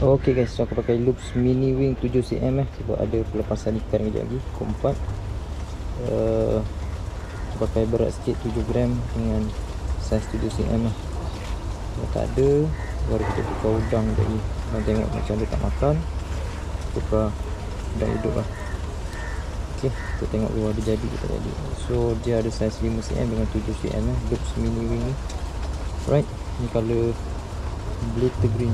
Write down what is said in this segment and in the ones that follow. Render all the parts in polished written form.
Okay guys, so aku pakai loops mini wing 7cm sebab ada pelepasan ikan kejap lagi, pukul 4. Pakai berat sikit 7 gram dengan saiz 7cm lah. Kalau tak ada, baru kita tukar udang tadi. Dan tengok macam dia tak makan, tukar udang hidup lah. Ok, kita tengok dulu ada jadi ke tak jadi. So dia ada saiz 5cm dengan 7cm lah, loops mini wing ni. Right, ni colour glitter green.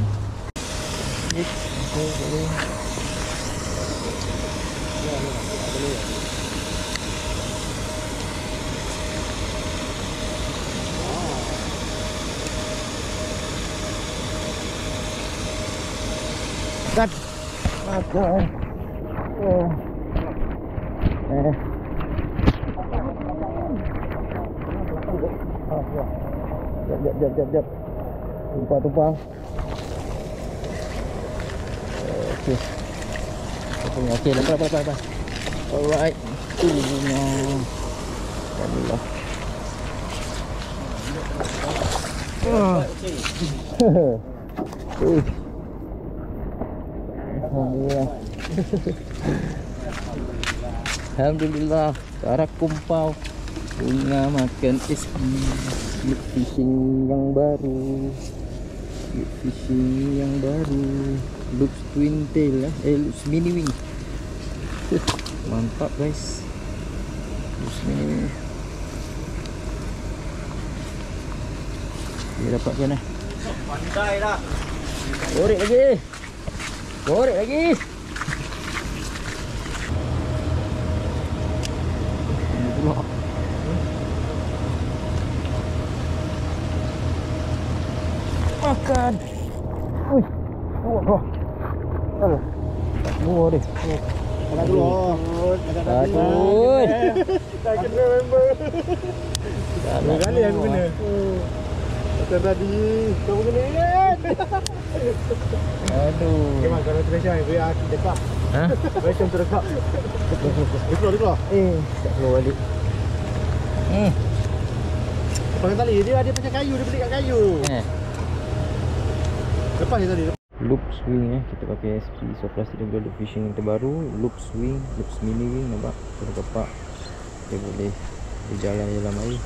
Cut. Makan. Jap. Tumpah. Okay. Okay, lepas. Alright. Alhamdulillah. Alhamdulillah. Cara kumpau. Bunga makan SP. Fishing yang baru. Loops twin tail loops mini wing. Mantap guys. Loops mini wing. Dia dapatkan Pandai dah. Korek lagi. Ini pula. Makan. Ui. Oh. Aduh. Tak keluar dia. Tak keluar. Takut. Tak kena member. Dua kali aku kena. Macam tadi kau kena kan. Aduh. Memang kalau terasa dia aku dekat. Ha? Macam terdekat. Dia keluar. Tak keluar balik. Pakai tali dia ada macam kayu, dia beli kat kayu. Lepas dia tadi. Loop swing kita pakai SP Soflastic daripada loop fishing yang terbaru. Loop swing, loops mini wing, nampak? Kalau kapak dia boleh berjalan dalam air.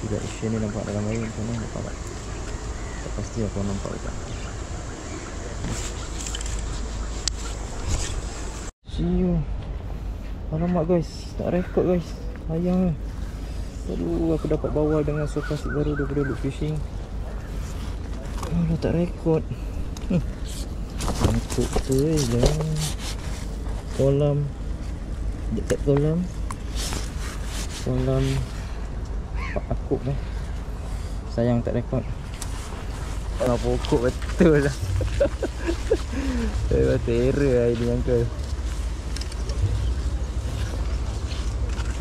Tidak action ni nampak dalam air macam mana, nampak tak? Tak pasti aku nampak tak. See you. Alamak guys, tak rekod guys. Sayang. Aduh, aku dapat bawal dengan Soflastic baru daripada loop fishing. Dah tak rekod. Rekod tu lah. Kolam. Dekat kolam Pak Akuk sayang tak rekod. Pokok betul lah. Saya terror lah ini uncle.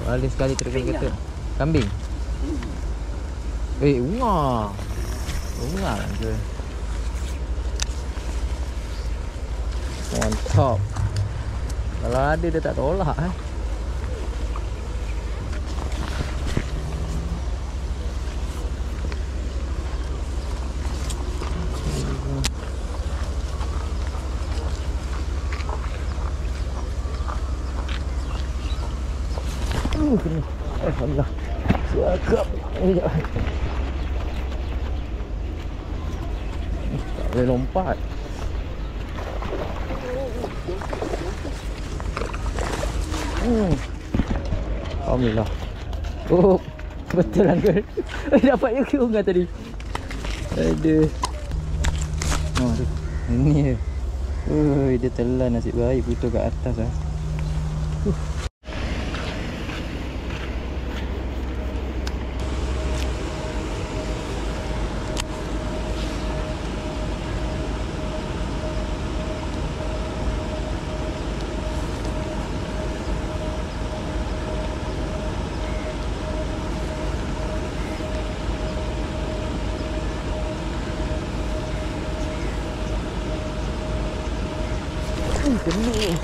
Balik sekali terkena-kena. Kambing. Unga lah ke. Mantap. Kalau ada dia tak tolak Alhamdulillah. Cakap. Tak boleh lompat. Alhamdulillah. Oh, betul uncle. Dapat juga tadi. Aduh. Aduh. Ini dia. Dia telan, nasib baik putus kat atas lah. Penuh.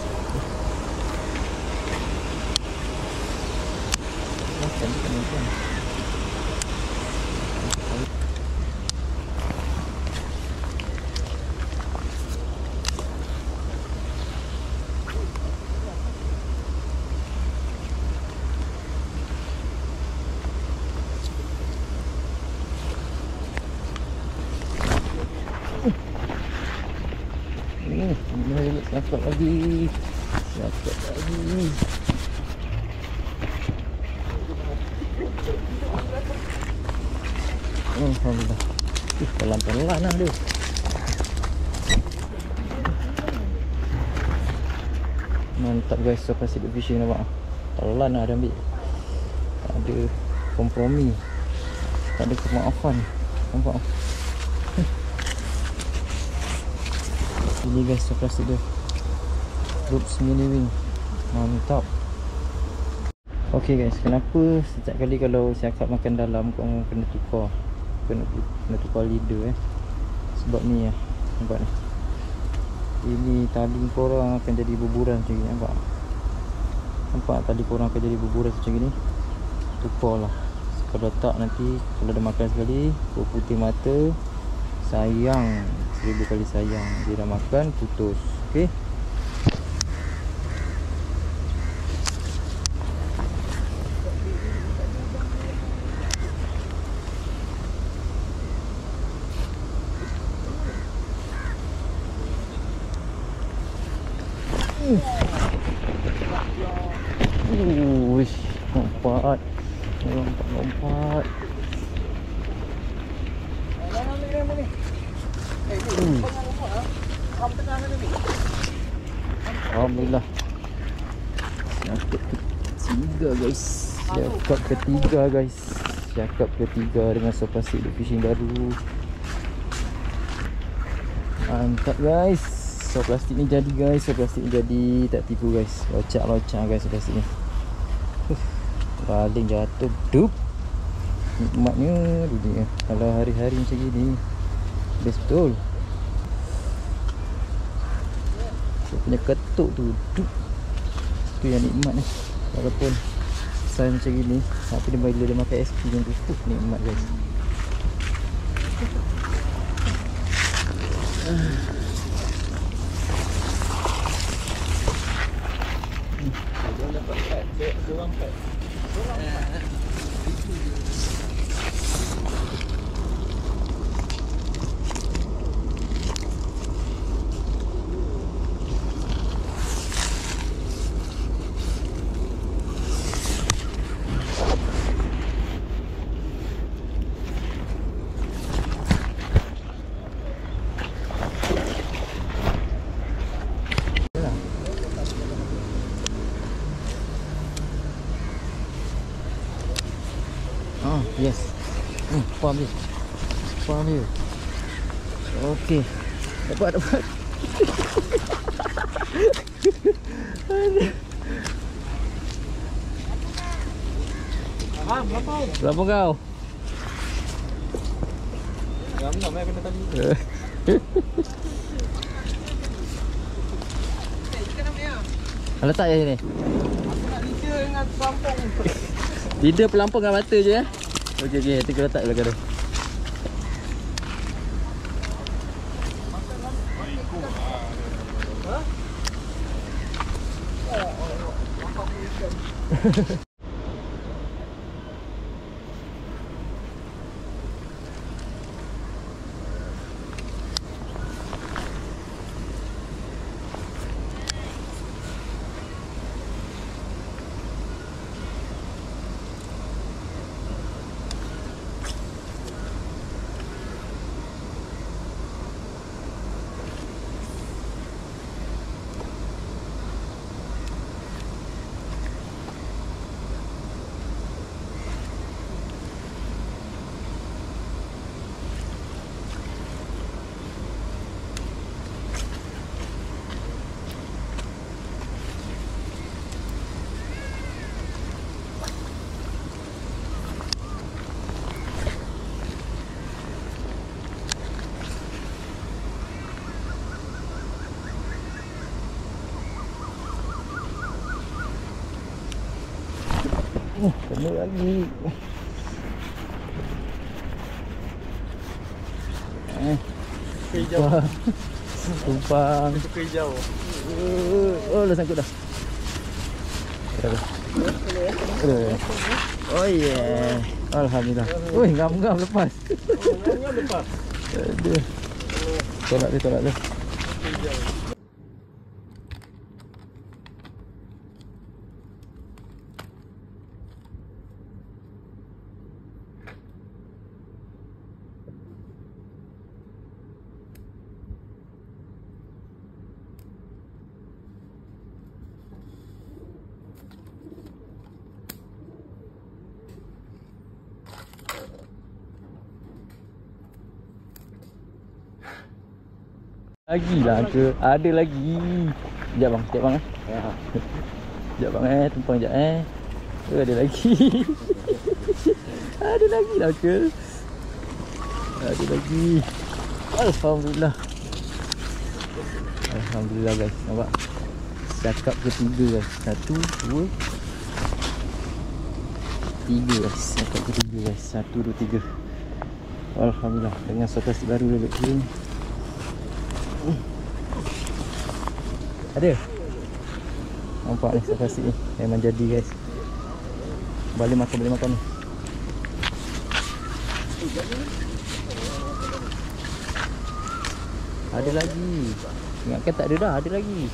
Makan. Cakap lagi. Alhamdulillah. Pelan-pelan lah dia. Mantap guys, so kasih dia fishing nampak. Pelan lah dia ambil. Tak ada kompromi, tak ada kemaafan. Nampak. Ini guys, so kasih dia Loops Mini Wing. Mantap. Ok guys, kenapa setiap kali kalau saya akak makan dalam korang kena tukar leader sebab ni lah. Nampak ni, ini tali korang akan jadi berburan macam ni. Nampak tali korang akan jadi berburan macam ni. Tukar lah. Kalau tak nanti kalau dah makan sekali berputih mata, sayang, 1000 kali sayang. Dia dah makan putus. Ok, wish, lompat. Alhamdulillah. Cakap ketiga guys. Cakap ketiga dengan sopastik di fishing baru. Mantap guys. So plastik ni jadi guys, plastik ni jadi, tak tipu guys. Locak guys plastik ni. Paling jatuh dup. Nikmatnya dunia. Kalau hari-hari macam gini best betul. Dia punya ketuk tu dup. Tu yang nikmat ni. Walaupun size macam gini, tapi dia bila dia makan SP yang tu nikmat guys. Yes. Faham dia. Okey. Dapat. Berapa kau? Ramai kena tadi. Letak je sini. Aku nak leader dengan pelampung. Leader pelampung dengan mata je eh. Okey, nanti kita letak belakang tu. Kena lagi. Hijau. Tumpang. Suka hijau. Oh, dah sangkut dah. Oh yeah. Alhamdulillah. Oi, ngam-ngam lepas. Ngam lepas. Aduh. Tolak dia. Lagi lah ke? Ada lagi. Sekejap bang, Sekejap bang tumpang sekejap ada lagi. Ada lagi lah ke? Ada lagi. Alhamdulillah. Alhamdulillah guys, nampak? Cakap ketiga guys. 1, 2, 3 guys. Cakap ketiga guys. 1, 2, 3. Alhamdulillah. Dengan sokasi baru lebih ni. Ada. Nampak ni sokasi ni. Memang jadi guys. Boleh makan ni. Ada lagi. Ingatkan tak ada dah, ada lagi.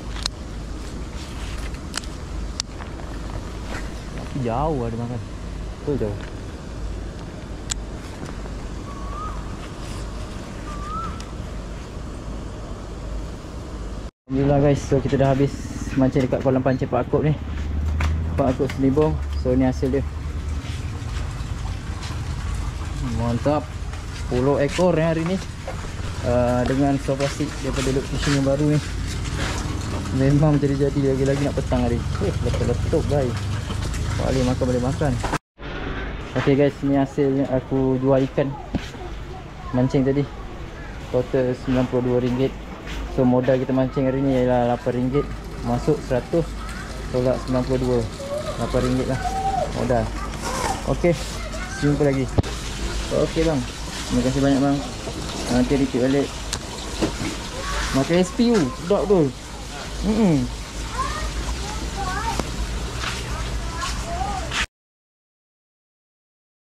Tapi jauh ada makan. Betul jauh. Alhamdulillah guys, so kita dah habis mancing dekat kolam pancing Pak Akop ni. Pak Akop Selibong. So ni hasil dia. Mantap. 10 ekor hari ni. Dengan saw plastik daripada loop fishing yang baru ni. Memang jadi-jadi lagi-lagi nak petang hari. Letup guys. Boleh makan. Okay guys, ni hasilnya aku jual ikan mancing tadi. Total RM92. So modal kita mancing hari ni ialah RM8. Masuk 100, tolak 92. RM8 lah modal. Okay, jumpa lagi. Okay bang, terima kasih banyak bang. Nanti repeat balik. Makan SPU sedap tu.